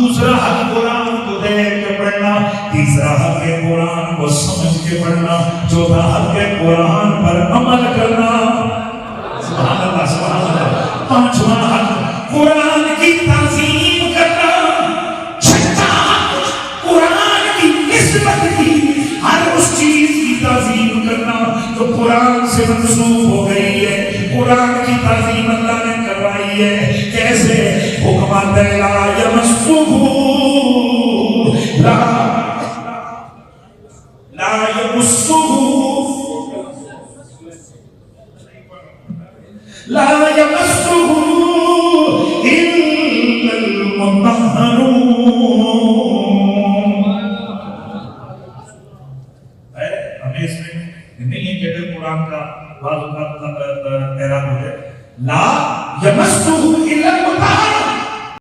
دوسرا حق قرآن کو دیکھ کے پڑھنا، تیسرا حق قرآن کو سمجھ کے پڑھنا، چوتھا حق قرآن پر عمل کرنا، سبحان اللہ سبحان اللہ، پانچواں حق قرآن کی تعظیم کرنا، چھٹا حق قرآن کی نسبت کی، ہر اس چیز کی تعظیم کرنا جو قرآن سے منسوب ہو گئی ہے، قرآن کی تعظیم اللہ نے کروائی ہے۔ کیسے؟ حکم آتا ہے لا